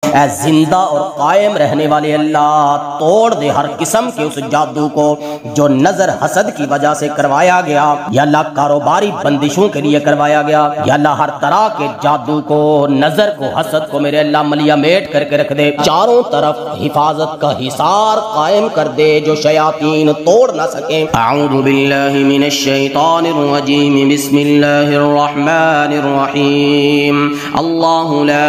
ऐ जिंदा और कायम रहने वाले अल्लाह, तोड़ दे हर किस्म के उस जादू को जो नजर हसद की वजह से करवाया गया, या अल्लाह कारोबारी बंदिशों के लिए करवाया गया, या अल्लाह हर तरह के जादू को, नजर को, हसद को मेरे अल्लाह मलिया मेट करके रख दे। चारों तरफ हिफाजत का हिसार कायम कर दे जो शयातीन तोड़ ना सके। अऊज़ु बिल्लाहि मिनश शैतानिर रजीम, बिस्मिल्लाहिर रहमानिर रहीम। अल्लाहु ला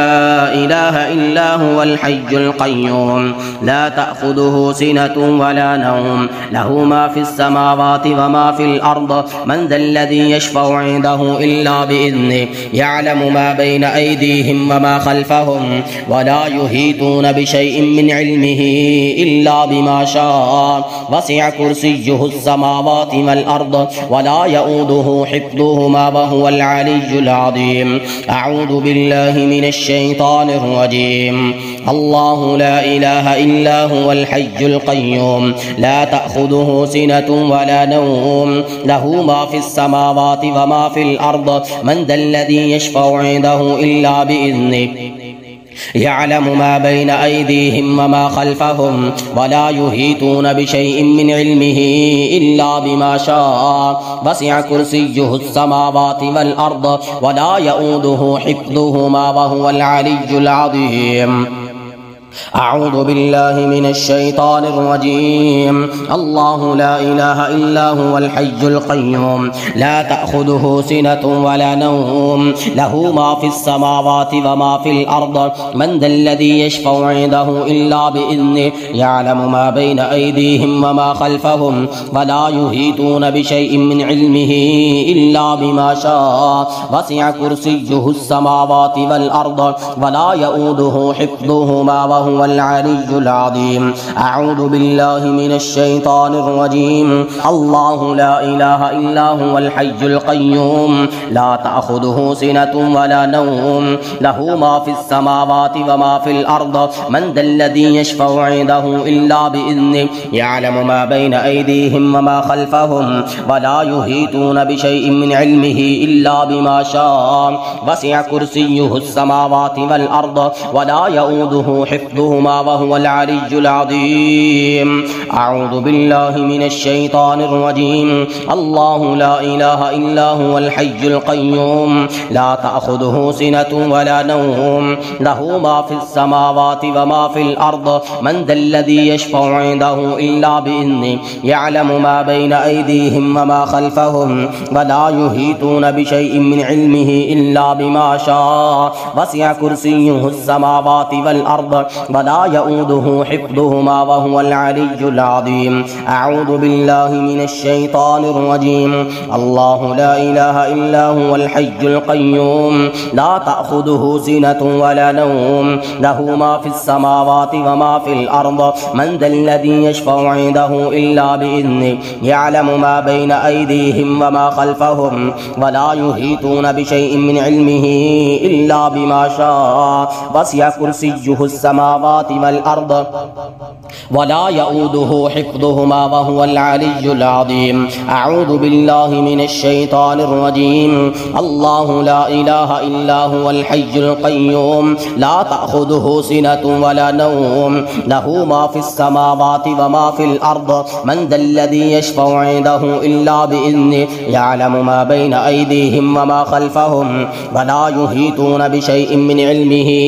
इलाहा इल्ला हुवल हय्युल क़य्यूम, ला तअख़ुज़ुहु सिनतुन वला नौम, लहू मा फ़िस समावाति व मा फ़िल अर्द, मन ज़ल्लज़ी यशफ़अु इंदहु इल्ला बिइज़्निहि, यअलमु मा बैन अयदीहिम व मा ख़ल्फ़हुम, वला युहीतून बिशैइन मिन इल्मिही इल्ला बिमा शाअ, वसिअ कुर्सियुहुस समावाति वल अर्द, वला यऊदुहु हिफ्ज़ुहुमा व हुवल अलिय्युल अज़ीम। अऊज़ु बिल्लाहि मिनश शैतानिर रजीम। अल्लाहु ला इलाहा इल्ला हुवल हय्युल क़य्यूम, ला तअख़ुज़ुहु सिनतुन वला नौम, लहू मा फ़िस समावाति व मा फ़िल अर्द, मन ज़ल्लज़ी यशफ़अु इंदहु इल्ला बिइज़्निहि, यअलमु मा बैन अयदीहिम व मा ख़ल्फ़हुम, वला युहीतून बिशैइन मिन इल्मिही इल्ला बिमा शाअ, वसिअ कुर्सियुहुस समावाति वल अर्द, वला यऊदुहु हिफ्ज़ुहुमा व हुवल अलिय्युल अज़ीम। अऊज़ु बिल्लाहि मिनश शैतानिर रजीम। अल्लाहु ला इलाहा इल्ला हुवल हय्युल क़य्यूम, ला तअख़ुज़ुहु सिनतुन वला नौम, लहू मा फ़िस समावाति व मा फ़िल अर्द, मन ज़ल्लज़ी यशफ़अु इंदहु इल्ला बिइज़्निहि, यअलमु मा बैन अयदीहिम व मा ख़ल्फ़हुम, वला युहीतून बिशैइन मिन इल्मिही इल्ला बिमा शाअ, वसिअ कुर्सियुहुस समावाति वल अर्द, वला यऊदुहु हिफ्ज़ुहुमा व हुवल अलिय्युल अज़ीम। अऊज़ु बिल्लाहि मिनश शैतानिर रजीम। अल्लाहु ला इलाहा इल्ला हुवल हय्युल क़य्यूम, ला तअख़ुज़ुहु सिनतुन वला नौम, लहू मा फ़िस समावाति व मा फ़िल अर्द, मन ज़ल्लज़ी यशफ़अु इंदहु इल्ला बिइज़्निहि, यअलमु मा बैन अयदीहिम व मा ख़ल्फ़हुम, वला युहीतून बिशैइन मिन इल्मिही इल्ला बिमा शाअ, वसिअ कुर्सियुहुस समावाति वल अर्द, वला यऊदुहु हिफ्ज़ुहुमा व हुवल अलिय्युल अज़ीम। अऊज़ु बिल्लाहि मिनश शैतानिर रजीम। अल्लाहु ला इलाहा इल्ला हुवल हय्युल क़य्यूम, ला तअख़ुज़ुहु सिनतुन वला नौम, लहू मा फ़िस समावाति व मा फ़िल अर्द, मन ज़ल्लज़ी यशफ़अु इंदहु इल्ला बिइज़्निहि, यअलमु मा बैन अयदीहिम व मा ख़ल्फ़हुम, वला युहीतून बिशैइन मिन इल्मिही इल्ला बिमा शाअ, वसिअ कुर्सियुहुस समावाति वल अर्द, वला यऊदुहु हिफ्ज़ुहुमा व हुवल अलिय्युल अज़ीम। अऊज़ु बिल्लाहि मिनश शैतानिर रजीम। अल्लाहु ला इलाहा इल्ला हुवल हय्युल क़य्यूम, ला तअख़ुज़ुहु सिनतुन वला नौम, लहू मा फ़िस समावाति व मा फ़िल अर्द, मन ज़ल्लज़ी यशफ़अु इंदहु इल्ला बिइज़्निहि, यअलमु मा बैन अयदीहिम व मा ख़ल्फ़हुम, वला युहीतून बिशैइन मिन इल्मिही इल्ला बिमा शाअ, वसिअ कुर्सियुहुस समावाति वल अर्द, वला यऊदुहु हिफ्ज़ुहुमा व हुवल अलिय्युल अज़ीम। अऊज़ु बिल्लाहि मिनश शैतानिर रजीम। अल्लाहु ला इलाहा इल्ला हुवल हय्युल क़य्यूम, ला तअख़ुज़ुहु सिनतुन वला नौम, लहू मा फ़िस समावाति व मा फ़िल अर्द, मन ज़ल्लज़ी यशफ़अु इंदहु इल्ला बिइज़्निहि, यअलमु मा बैन अयदीहिम व मा ख़ल्फ़हुम, वला युहीतून बिशैइन मिन इल्मिही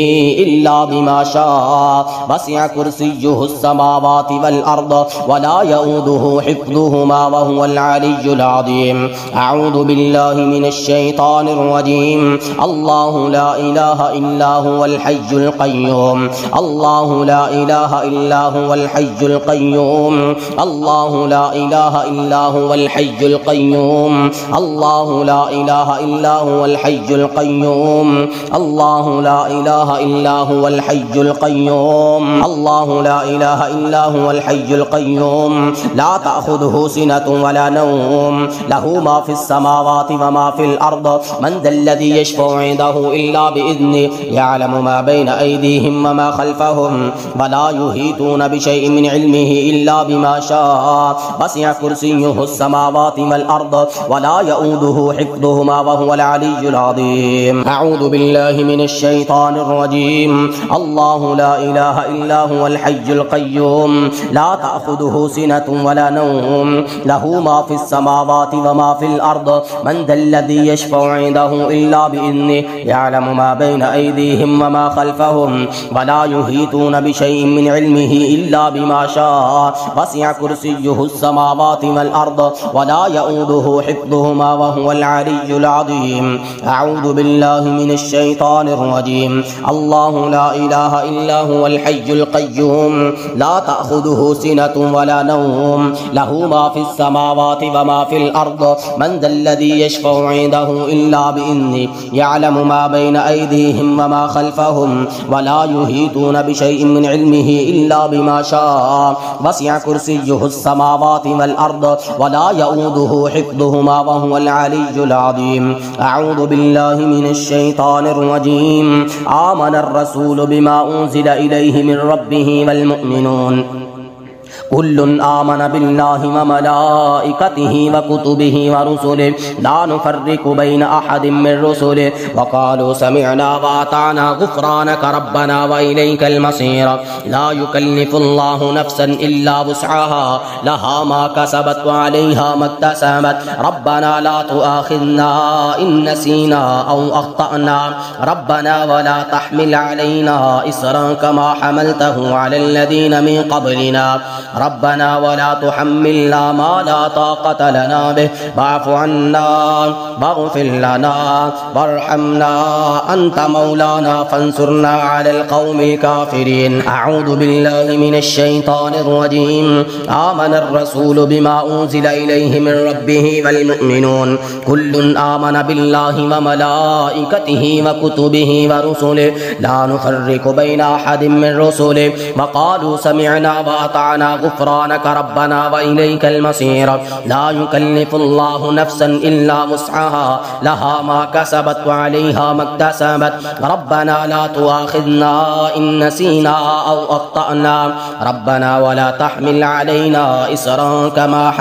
इल्ला बिमा शाअ, वसिअ कुर्सियुहुस समावाति वल अर्द, वला यऊदुहु हिफ्ज़ुहुमा व हुवल अलिय्युल अज़ीम। अऊज़ु बिल्लाहि मिनश शैतानिर रजीम। अल्लाहु ला इलाहा इल्ला हुवल हय्युल क़य्यूम, अल्लाहु ला इलाहा इल्ला हुवल हय्युल क़य्यूम, अल्लाहु ला इलाहा इल्ला हुवल हय्युल क़य्यूम, अल्लाहु ला इलाहा इल्ला हुवल हय्युल क़य्यूम, अल्लाहु ला इलाहा इल्ला हुवल हय्युल क़य्यूम। القيوم الله لا إله إلا هو الحي القيوم لا تأخذه سنة ولا نوم له ما في السماوات وما في الأرض من ذا الذي يشفع عنده إلا بإذنه يعلم ما بين أيديهم وما خلفهم ولا يحيطون بشيء من علمه إلا بما شاء وسع كرسيه السماوات والأرض ولا يؤوده حفظهما وهو العلي العظيم. أعوذ بالله من الشيطان الرجيم الله لا إله إلا هو الحي القيوم لا تأخذه سنة ولا نوم له ما في السماوات وما في الأرض من ذا الذي يشفع عنده إلا بإذنه يعلم ما بين أيديهم وما خلفهم ولا يحيطون بشيء من علمه إلا بما شاء وسع كرسيه السماوات والأرض ولا يؤوده حفظهما وهو العلي العظيم. أعوذ بالله من الشيطان الرجيم الله لا إله إلا هو الحي القيوم لا تأخذه سنة ولا نوم له ما في السماوات وما في الأرض من ذا الذي يشفع عنده إلا بإذنه يعلم ما بين أيديهم وما خلفهم ولا يحيطون بشيء من علمه إلا بما شاء وسع كرسيه السماوات والأرض ولا يؤوده حفظهما وهو العلي العظيم. أعوذ بالله من الشيطان الرجيم آمن الرسول بما أنزل إليه من ربه والمؤمنون كل آمن بالله وملائكته وكتبه ورسله لا نفرق بين أحد من رسله وقالوا سمعنا وأطعنا غفرانك ربنا وإليك المصير. لا يكلف الله نفسا إلا وسعها لها ما كسبت وعليها ما اكتسبت ربنا لا تؤاخذنا إن نسينا أو أخطأنا ربنا ولا تحمل علينا إصرا كما حملته على الذين من قبلنا ربنا ولا تحملنا ما لا طاقة لنا به واعف عنا واغفر لنا وارحمنا أنت مولانا فانصرنا على القوم الكافرين. أعوذ بالله من الشيطان الرجيم آمن الرسول بما أنزل إليه من ربه والمؤمنون كل آمن بالله وملائكته وكتبه ورسله لا نفرق بين أحد من رسله وقالوا سمعنا وأطعنا غفرانك ربنا وإليك المصير. لا يكلف الله نفسا إلا وسعها لها ما كسبت وعليها ما اكتسبت ربنا لا تؤاخذنا إن نسينا أو أخطأنا ربنا ولا تحمل علينا إصرا كما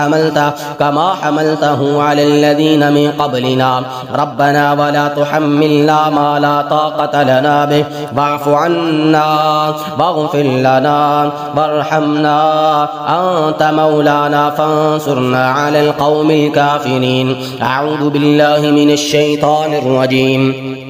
حملته على الذين من قبلنا ربنا ولا تحملنا ما لا طاقة لنا به واعف عنا واغفر لنا وارحمنا أنت مولانا فانصرنا على القوم الكافرين. أعوذ بالله من الشيطان الرجيم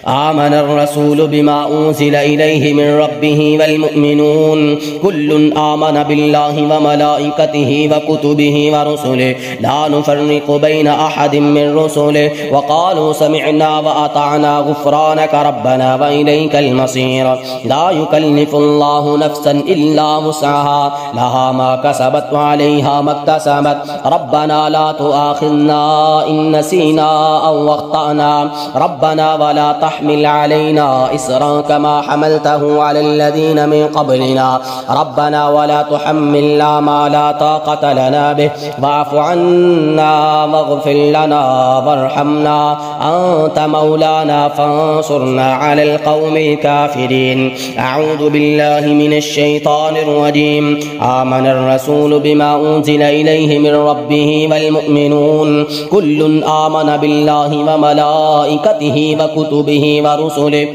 آمن الرسول بما أنزل إليه من ربه والمؤمنون كل آمن بالله وملائكته وكتبه ورسله لا نفرق بين أحد من رسله وقالوا سمعنا وأطعنا غفرانك ربنا وإليك المصير. لا يكلف الله نفسا إلا وسعها لها ما كسبت وعليها ما اكتسبت ربنا لا تؤاخذنا إن نسينا أو أخطأنا ربنا ولا تحمل علينا إصرا كما حملته على الذين من قبلنا ربنا ولا تحملنا ما لا طاقة لنا به واعف عنا واغفر لنا وارحمنا أنت مولانا فانصرنا على القوم الكافرين. أعوذ بالله من الشيطان الرجيم آمن الرسول بما أنزل إليه من ربه والمؤمنون كل آمن بالله وملائكته وكتبه ورسله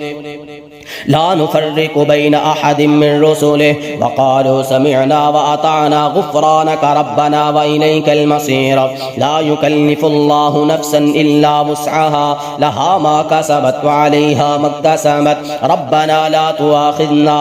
لا نفرق بين أحد من رسله وقالوا سمعنا وأطعنا غفرانك ربنا وإليك المصير. لا يكلف الله نفسا إلا وسعها لها ما كسبت وعليها ما اكتسبت ربنا لا تؤاخذنا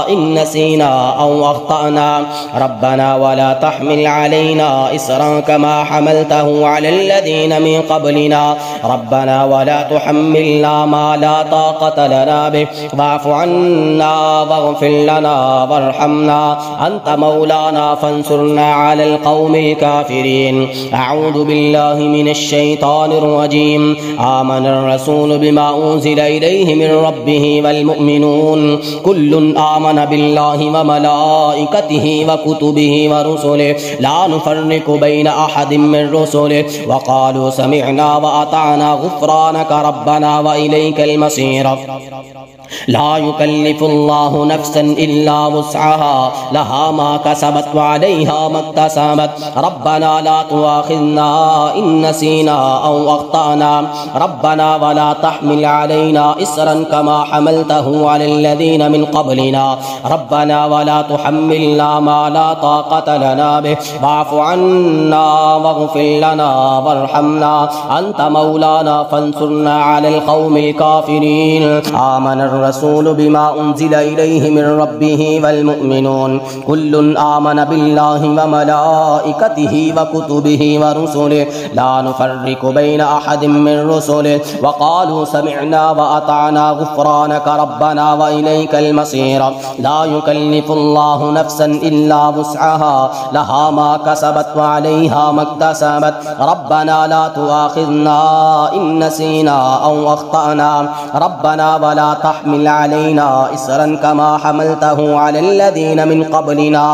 إن نسينا أو أخطأنا ربنا ولا تحمل علينا إصرا كما حملته على الذين من قبلنا ربنا ولا تحملنا ما لا طاقة لنا به वाफ़ु अन्ना वग़फ़िर लना वरहमना अंत मौलाना फंसुरना अलल क़ौमिल काफ़िरीन। अऊज़ु बिल्लाहि मिनश शैतानिर रजीम। आमनर रसूल बिमा उन्ज़िला इलैहि मिर रब्बिहि वल मुमिनून कुल्लुन आमन बिल्लाहि व मलाइकतिहि व कुतुबिहि व रुसुलिहि ला नुफ़र्रिक़ु बैन अहदिम मिर रुसुलिहि व क़ालू समिअना व अतअना गुफ़्रानक रब्बना व इलैकल मसीर। ला युकल्लिफुल्लाहु नफ्सन इल्ला वुस्अहा लहा मा कसबत व अलैहा मक्तसबत रब्बना ला तुआखिज़ना इन नसीना औ अख़्ताना रब्बना वला तहमिल अलैना इसरन कमा हमलतहु अलल्लज़ीना मिन क़ब्लिना रब्बना वला तुहम्मिलना मा ला ताक़त लना बिहि वाफ़ु अन्ना वग़फ़िर लना वरहमना अंत मौलाना फंसुरना अलल क़ौमिल काफ़िरीन। आमनर रसूल बिमा उन्ज़िला इलैहि मिर रब्बिहि वल मुमिनून कुल्लुन आमन बिल्लाहि व मलाइकतिहि व कुतुबिहि व रुसुलिहि ला नुफ़र्रिक़ु बैन अहदिम मिर रुसुलिहि व क़ालू समिअना व अतअना गुफ़्रानक रब्बना व इलैकल मसीर। ला युकल्लिफुल्लाहु नफ्सन इल्ला वुस्अहा लहा मा कसबत व अलैहा मक्तसबत रब्बना ला तुआखिज़ना इन नसीना औ अख़्ताना रब्बना वला तहमिल अलैना इसरन कमा हमलतहु अलल्लज़ीना मिन क़ब्लिना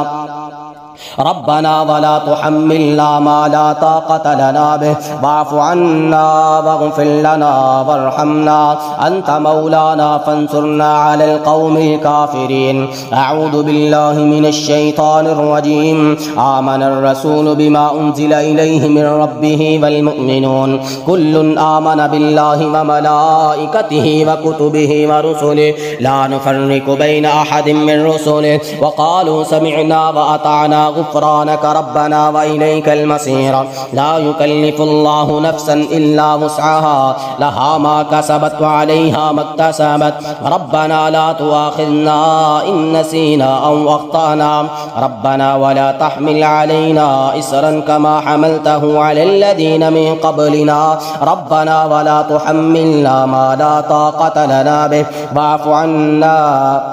रब्बना वला तुहम्मिलना मा ला ताक़त लना बिहि वाफ़ु अन्ना वग़फ़िर लना वरहमना अंत मौलाना फंसुरना अलल क़ौमिल काफ़िरीन। अऊज़ु बिल्लाहि मिनश शैतानिर रजीम। आमनर रसूल बिमा उन्ज़िला इलैहि मिर रब्बिहि वल मुमिनून कुल्लुन आमन बिल्लाहि व मलाइकतिहि व कुतुबिहि व रुसुलिहि ला नुफ़र्रिक़ु बैन अहदिम मिर रुसुलिहि व क़ालू समिअना व अतअना गुफ़्रानक रब्बना व इलैकल मसीर। ला युकल्लिफुल्लाहु नफ्सन इल्ला वुस्अहा लहा मा कसबत व अलैहा मक्तसबत रब्बना ला तुआखिज़ना इन नसीना औ अख़्ताना रब्बना वला तहमिल अलैना इसरन कमा हमलतहु अलल्लज़ीना मिन क़ब्लिना रब्बना वला तुहम्मिलना मा ला ताक़त लना बिहि वाफ़ु अन्ना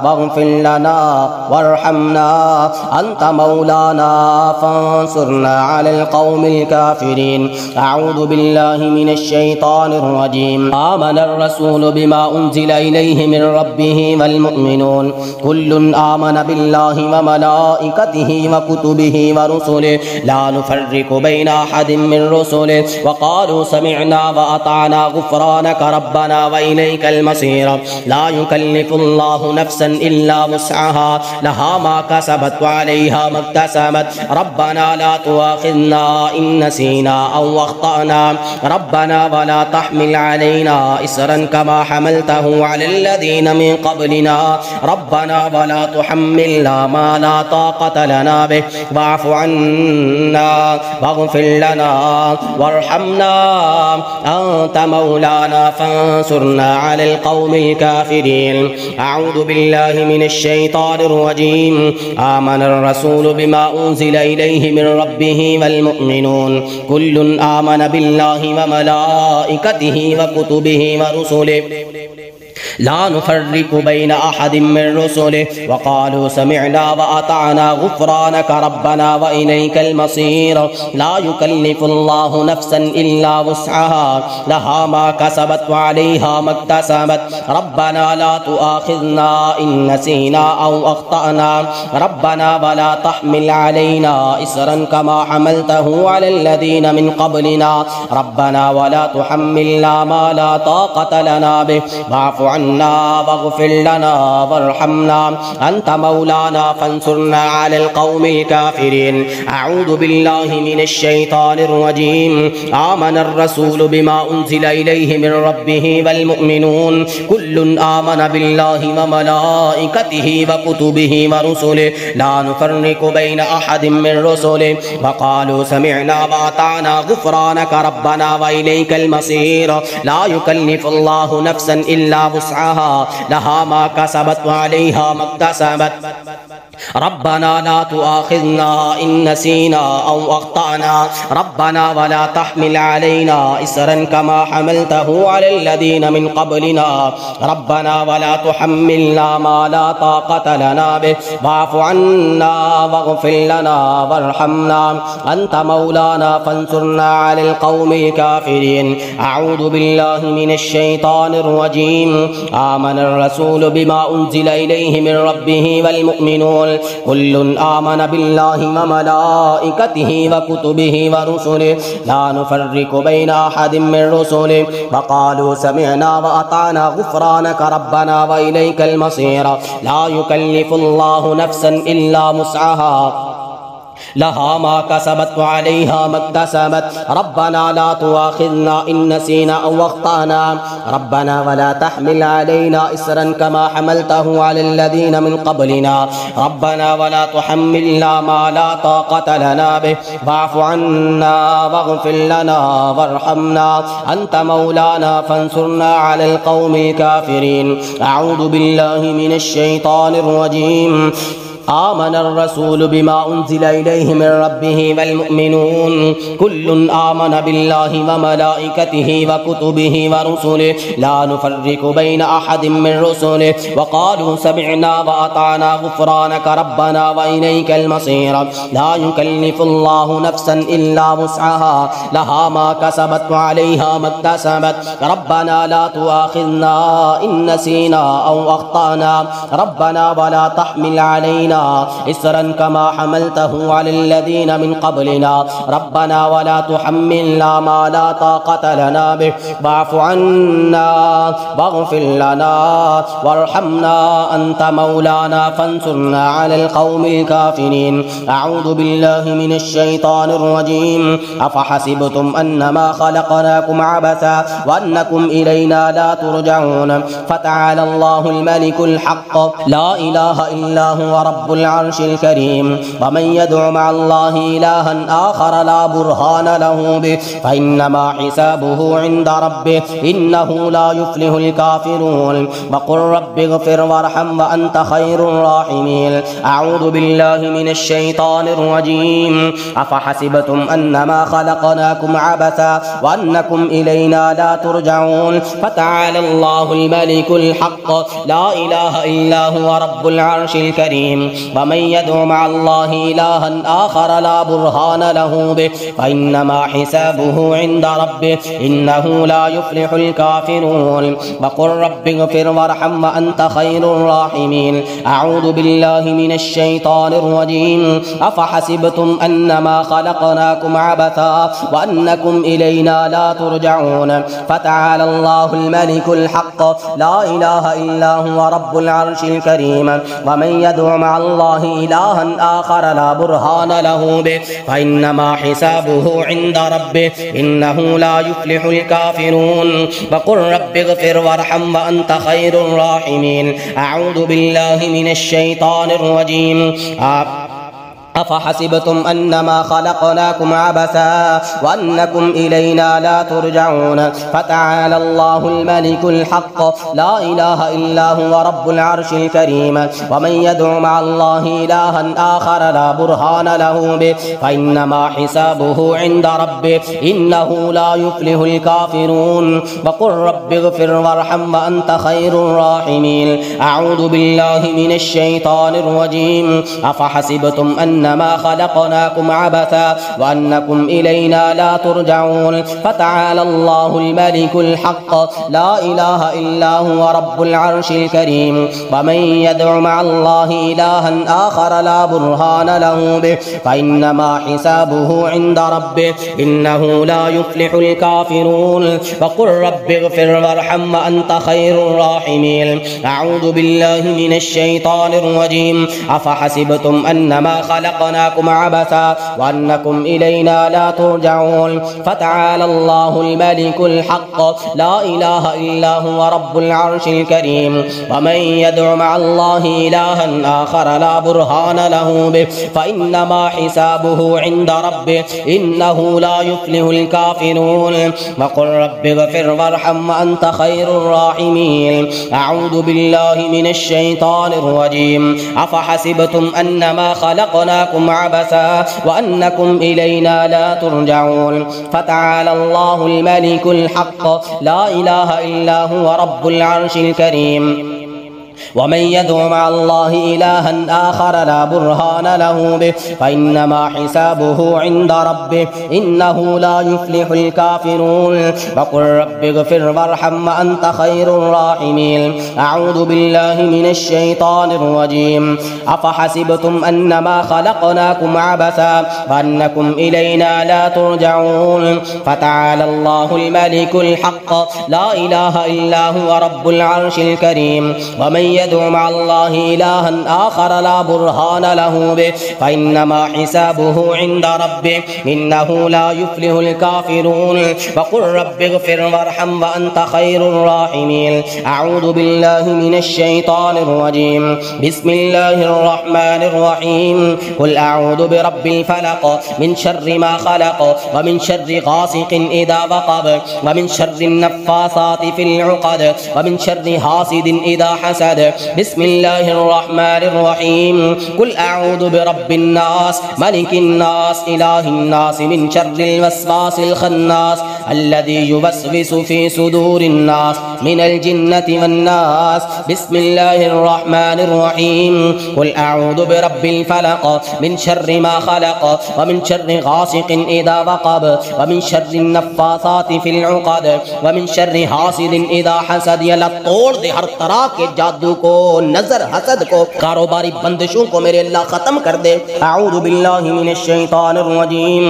वग़फ़िर लना वरहमना अंत मौलाना फंसुरना अलल क़ौमिल काफ़िरीन। अऊज़ु बिल्लाहि मिनश शैतानिर रजीम। आमनर रसूल बिमा उन्ज़िला इलैहि मिर रब्बिहि वल मुमिनून कुल्लुन आमन बिल्लाहि व मलाइकतिहि व कुतुबिहि व रुसुलिहि ला नुफ़र्रिक़ु बैन अहदिम मिर रुसुलिहि व क़ालू समिअना व अतअना गुफ़्रानक रब्बना व इलैकल मसीर। ला युकल्लिफुल्लाहु नफ्सन इल्ला वुस्अहा लहा मा कसबत व अलैहा मक्तसबत रब्बना ला तुआखिज़ना इन नसीना औ अख़्ताना रब्बना वला तहमिल अलैना इसरन कमा हमलतहु अलल्लज़ीना मिन क़ब्लिना रब्बना वला तुहम्मिलना मा ला ताक़त लना बिहि वाफ़ु अन्ना वग़फ़िर लना वरहमना अंत मौलाना फंसुरना अलल क़ौमिल काफ़िरीन। अऊज़ु बिल्लाहि मिनश शैतानिर रजीम। आमनर रसूल बिमा उन्ज़िला इलैहि मिर रब्बिहि वल मुमिनून कुल्लुन आमन बिल्लाहि व मलाइकतिहि व कुतुबिहि व रुसुलिहि ला नुफ़र्रिक़ु बैन अहदिम मिर रुसुलिहि व क़ालू समिअना व अतअना गुफ़्रानक रब्बना व इलैकल मसीर। ला युकल्लिफुल्लाहु नफ्सन इल्ला वुस्अहा लहा मा कसबत व अलैहा मक्तसबत रब्बना ला तुआखिज़ना इन नसीना औ अख़्ताना रब्बना वला तहमिल अलैना इसरन कमा हमलतहु अलल्लज़ीना मिन क़ब्लिना रब्बना वला तुहम्मिलना मा ला ताक़त लना बिहि वाफ़ु अन्ना वग़फ़िर लना वरहमना अंत मौलाना फंसुरना अलल क़ौमिल काफ़िरीन। अऊज़ु बिल्लाहि मिनश शैतानिर रजीम। आमनर रसूल बिमा उन्ज़िला इलैहि मिर रब्बिहि वल मुमिनून कुल्लुन आमन बिल्लाहि व मलाइकतिहि व कुतुबिहि व रुसुलिहि ला नुफ़र्रिक़ु बैन अहदिम मिर रुसुलिहि व क़ालू समिअना व अतअना गुफ़्रानक रब्बना व इलैकल मसीर। ला युकल्लिफुल्लाहु नफ्सन इल्ला वुस्अहा लहा मा कसबत व अलैहा मक्तसबत रब्बना ला तुआखिज़ना इन नसीना औ अख्ताना रब्बना वला तहमिल अलैना इसरन कमा हमलतहु अलल्लज़ीना मिन क़ब्लिना रब्बना वला तुहम्मिलना मा ला ताक़त लना बिहि वाअफ़ु अन्ना वग़फ़िर लना वरहमना अंत मौलाना फंसुरना अलल क़ौमिल काफ़िरीन। अऊज़ु बिल्लाहि मिनश शैतानिर रजीम। आमनर रसूलु बिमा उन्ज़िला इलैहि मिन रब्बिहि वल मुअमिनून कुल्लुन आमन बिल्लाहि व मलाइकतिहि व कुतुबिहि व रुसुलिहि ला नुफ़र्रिक़ु बैन अहदिम मिन रुसुलिहि व क़ालू समिअना व अताना गुफ़्रानक रब्बना व इलैकल मसीर। ला युकल्लिफ़ुल्लाहु नफ़्सन इल्ला वुस्अहा लहा मा कसबत व अलैहा मक्तसबत रब्बना ला तुआखिज़ना इन नसीना औ अख्ताना रब्बना वला तहमिल अलैना इसरन कमा हमलतहु अलल्लज़ीना मिन क़ब्लिना रब्बना वला तुहम्मिलना मा ला ताक़त लना बिहि वाअफ़ु अन्ना वग़फ़िर लना वरहमना अंत मौलाना फंसुरना अलल क़ौमिल काफ़िरीन। अऊज़ु बिल्लाहि मिनश शैतानिर रजीम। आमनर रसूलु बिमा उन्ज़िला इलैहि मिन रब्बिहि वल मुअमिनून कुल्लुन आमन बिल्लाहि व मलाइकतिहि व कुतुबिहि व रुसुलिहि ला नुफ़र्रिक़ु बैन अहदिम मिन रुसुलिहि व क़ालू समिअना व अताना गुफ़्रानक रब्बना व इलैकल मसीर। ला युकल्लिफ़ुल्लाहु नफ़्सन इल्ला वुस्अहा लहा मा कसबत व अलैहा मक्तसबत रब्बना ला तुआखिज़ना इन नसीना औ अख्ताना रब्बना वला तहमिल अलैना इसरन कमा हमलतहु अलल्लज़ीना मिन क़ब्लिना रब्बना वला तुहम्मिलना मा ला ताक़त लना बिहि वाअफ़ु अन्ना वग़फ़िर लना वरहमना अंत मौलाना फंसुरना अलल क़ौमिल काफ़िरीन। अऊज़ु बिल्लाहि मिनश शैतानिर रजीम। अफ़हसिबतुम अन्नमा ख़लक़नाकुम अबसा व अन्नकुम इलैना ला तुरजऊन फ़तआला अल्लाहुल मलिकुल हक़्क़ ला इलाहा इल्ला हुवा रब्बुल अर्शिल करीम। वमन यदउ मअल्लाहि इलाहन आखर ला बुरहान लहु बिहि फ़इन्नमा हिसाबुहु इन्द रब्बिहि इन्नहु ला युफ़्लिहुल काफ़िरून। वक़ुल रब्बिग़फ़िर वरहम व अन्त खैरुर राहिमीन। अऊज़ु बिल्लाहि मिनश शैतानिर रजीम। अफ़हसिबतुम अन्नमा ख़लक़नाकुम अबसा व अन्नकुम इलैना ला तुरजऊन फ़तआला अल्लाहुल मलिकुल हक़्क़ ला इलाहा इल्ला हुवा रब्बुल अर्शिल करीम। वमन यदउ मअल्लाहि इलाहन आखर ला बुरहान लहु बिहि फ़इन्नमा हिसाबुहु इन्द रब्बिहि इन्नहु ला युफ़्लिहुल काफ़िरून। वक़ुल रब्बिग़फ़िर वरहम व अन्त खैरुर राहिमीन। अऊज़ु बिल्लाहि मिनश शैतानिर रजीम। अफ़हसिबतुम अन्नमा ख़लक़नाकुम अबसा व अन्नकुम इलैना ला तुरजऊन फ़तआला अल्लाहुल मलिकुल हक़्क़ ला इलाहा इल्ला हुवा रब्बुल अर्शिल करीम। वमन यदउ मअल्लाहि इलाहन आखर ला बुरहान लहु बिहि फ़इन्नमा हिसाबुहु इन्द रब्बिहि इन्नहु ला युफ़्लिहुल काफ़िरून। वक़ुल रब्बिग़फ़िर वरहम व अन्त खैरुर राहिमीन। अऊज़ु बिल्लाहि मिनश शैतानिर रजीम। अफ़हसिबतुम अन्नमा ख़लक़नाकुम अबसा व अन्नकुम इलैना ला तुरजऊन फ़तआला अल्लाहुल मलिकुल हक़्क़ ला इलाहा इल्ला हुवा रब्बुल अर्शिल करीम। वमन यदउ मअल्लाहि इलाहन आखर ला बुरहान लहु बिहि फ़इन्नमा हिसाबुहु इन्द रब्बिहि इन्नहु ला युफ़्लिहुल काफ़िरून। वक़ुल रब्बिग़फ़िर वरहम व अन्त खैरुर राहिमीन। अऊज़ु बिल्लाहि मिनश शैतानिर रजीम। अफ़हसिबतुम अन्नमा ख़लक़नाकुम अबसा व अन्नकुम इलैना ला तुरजऊन फ़तआला अल्लाहुल मलिकुल हक़्क़ ला इलाहा इल्ला हुवा रब्बुल अर्शिल करीम। वमन यदउ मअल्लाहि इलाहन आखर ला बुरहान लहु बिहि फ़इन्नमा हिसाबुहु इन्द रब्बिहि इन्नहु ला युफ़्लिहुल काफ़िरून। वक़ुल रब्बिग़फ़िर वरहम व अन्त खैरुर राहिमीन। अऊज़ु बिल्लाहि मिनश शैतानिर रजीम। अफ़हसिबतुम अन्नमा خلقناكم عبثا وأنكم إلينا لا ترجعون فتعالى الله الملك الحق لا إله إلا هو رب العرش الكريم ومن يدع مع الله إلها آخر لا برهان له به فإنما حسابه عند ربه إنه لا يفلح الكافرون وقل رب اغفر وارحم وأنت خير الراحمين. أعوذ بالله من الشيطان الرجيم. أفحسبتم أنما خلقناكم عبثا وأنكم إلينا لا ترجعون فتعالى الله الملك الحق لا إله إلا هو رب العرش الكريم ومن يدع مع الله إلها آخر لا برهان له به فإنما حسابه عند ربه إنه لا يفلح الكافرون. وقل رب اغفر وارحم وأنت خير الراحمين. أعوذ بالله من الشيطان الرجيم. أفحسبتم أنما خلقناكم عبثا وأنكم إلينا لا ترجعون فتعالى الله الملك الحق لا إله إلا هو رب العرش الكريم ومن يدعو مع الله إلها آخر لا برهان له به فإنما حسابه عند ربه إنه لا يفلح الكافرون. وقل رب اغفر وارحم وأنت خير الراحمين. أعوذ بالله من الشيطان الرجيم. بسم الله الرحمن الرحيم. قل أعوذ برب الفلق من شر ما خلق ومن شر غاسق إذا وقب ومن شر النفاثات في العقد ومن شر حاسد إذا حسد. بسم الله الرحمن الرحيم. قل أعوذ برب الناس ملك الناس إله الناس من شر الوسواس الخناس الذي يوسوس في صدور الناس من الجنة والناس. بسم الله الرحمن الرحيم. قل أعوذ برب الفلق من شر ما خلق ومن شر غاسق إذا وقب ومن شر النفاثات في العقد ومن شر حاسد إذا حسد. ये अल्लाह तोड़ दे हर तरह के जादू को, नजर हसद को, कारोबारी बंदिशों को मेरे अल्लाह खत्म कर दे। अऊज़ु बिल्लाहि मिनश शैतानिर रजीम।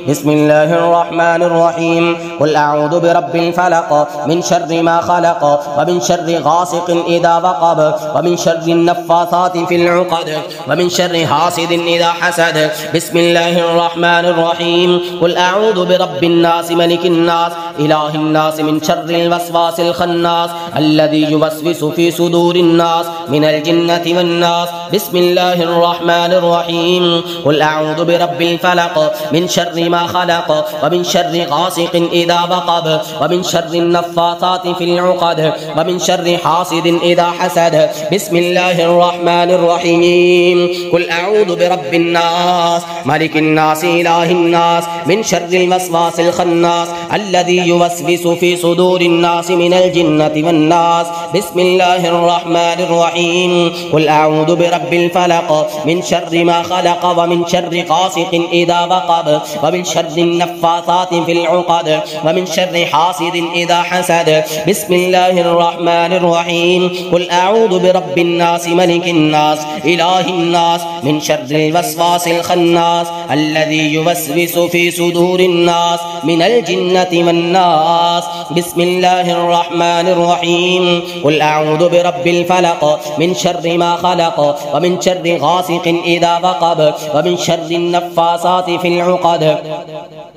बिस्मिल्लाहिर रहमानिर रहीम। कुल अऊज़ु बिरब्बिल फलक मिन शर्रि मा खलक व मिन शर्रि गासिकिन इज़ा वक़ब व मिन शर्रि नफ़्फ़ासाति फिल उक़द व मिन शर्रि हासिदिन इज़ा हसद। बिस्मिल्लाहिर रहमानिर रहीम। कुल अऊज़ु बिरब्बिन नास मलिकिन नास इलाहिन नास मिन शर्रिल वस्वासिल खन्नास अल्लज़ी युवस्विसु फी सुदूरिन नास मिनल जिन्नति वन्नास। बिस्मिल्लाहिर रहमानिर रहीम। कुल अऊज़ु बिरब्बिल फलक मिन शर्रि मा खलक व मिन शर्रि गासिकिन इज़ा वक़ब व मिन शर्रि नफ़्फ़ासाति फिल उक़द व मिन शर्रि हासिदिन इज़ा हसद। बिस्मिल्लाहिर रहमानिर रहीम। कुल अऊज़ु बिरब्बिन नास मलिकिन नास इलाहिन नास मिन शर्रिल वस्वासिल खन्नास अल्लज़ी युवस्विसु फी सुदूरिन नास मिनल जिन्नति वन्नास। बिस्मिल्लाहिर रहमानिर रहीम। कुल अऊज़ु बिरब्बिल फलक मिन शर्रि मा खलक व मिन शर्रि गासिकिन इज़ा वक़ब व मिन शर्रि नफ़्फ़ासाति फिल उक़द व मिन शर्रि हासिदिन इज़ा हसद। बिस्मिल्लाहिर रहमानिर रहीम। कुल अऊज़ु बिरब्बिन नास मलिकिन नास इलाहिन नास मिन शर्रिल वस्वासिल खन्नास अल्लज़ी युवस्विसु फी सुदूरिन नास मिनल जिन्नति वन्नास। बिस्मिल्लाहिर रहमानिर रहीम। कुल अऊज़ु बिरब्बिल फलक मिन शर्रि मा खलक व मिन शर्रि गासिकिन इज़ा वक़ब व मिन शर्रि नफ़्फ़ासाति फिल उक़द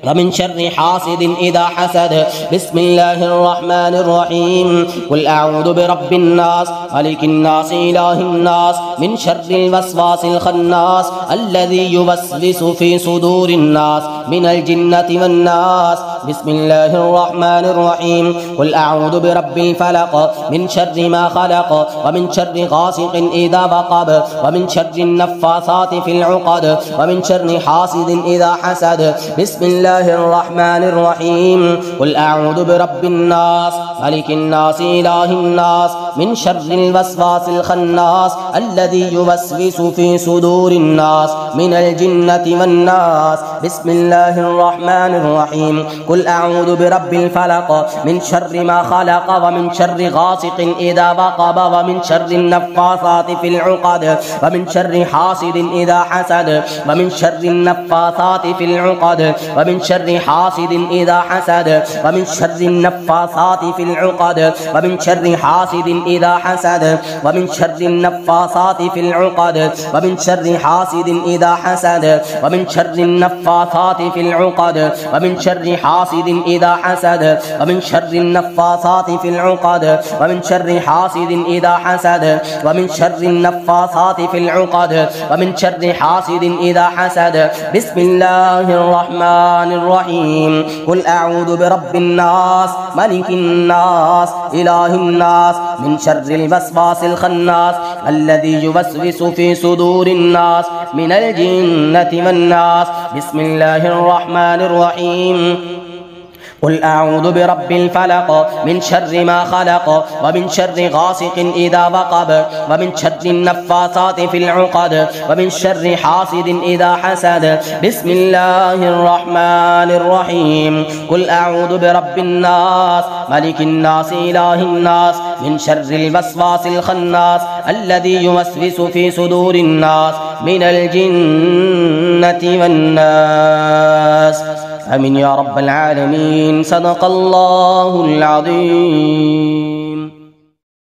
व मिन शर्रि हासिदिन इज़ा हसद। बिस्मिल्लाहिर रहमानिर रहीम। कुल अऊज़ु बिरब्बिन नास मलिकिन नास इलाहिन नास मिन शर्रिल वस्वासिल खन्नास अल्लज़ी युवस्विसु फी सुदूरिन नास मिनल जिन्नति वन्नास। बिस्मिल्लाहिर रहमानिर रहीम। कुल अऊज़ु बिरब्बिल फलक मिन शर्रि मा खलक व मिन शर्रि गासिकिन इज़ा वक़ब व मिन शर्रि नफ़्फ़ासाति फिल उक़द व मिन शर्रि हासिदिन इज़ा हसद। बिस्मिल्लाहिर रहमानिर रहीम। कुल अऊज़ु बिरब्बिन नास मलिकिन नास इलाहिन नास मिन शर्रिल वस्वासिल खन्नास अल्लज़ी युवस्विसु फी सुदूरिन नास मिनल जिन्नति वन्नास। बिस्मिल्लाहिर रहमानिर रहीम। कुल अऊज़ु बिरब्बिल फलक मिन शर्रि मा खलक व मिन शर्रि गासिकिन इज़ा वक़ब व मिन शर्रि नफ़्फ़ासाति फिल उक़द व मिन शर्रि हासिदिन इज़ा हसद। व मिन शर्रि नफ़्फ़ासाति फिल उक़द व मिन शर्रि हासिदिन इज़ा हसद। व मिन शर्रि नफ़्फ़ासाति फिल उक़द व मिन शर्रि हासिदिन إذا حسد ومن شر النفاثات في العقد ومن شر حاسد إذا حسد ومن شر النفاثات في العقد ومن شر حاسد إذا حسد ومن شر النفاثات في العقد ومن شر حاسد إذا حسد ومن شر النفاثات في العقد ومن شر حاسد إذا حسد. بسم الله الرحمن الرحيم. قل أعوذ برب الناس ملك الناس إله الناس من شر الوسواس الخناس الذي يوسوس في صدور الناس من الجنة والناس. بسم الله الرحمن الرحيم. قل أعوذ برب الفلق من شر ما خلق ومن شر غاسق إذا وقب ومن شر النفاثات في العقد ومن شر حاسد إذا حسد. بسم الله الرحمن الرحيم. قل أعوذ برب الناس ملك الناس إله الناس من شر الوسواس الخناس الذي يوسوس في صدور الناس من الجنة والناس. آمين يا رب العالمين. صدق الله العظيم.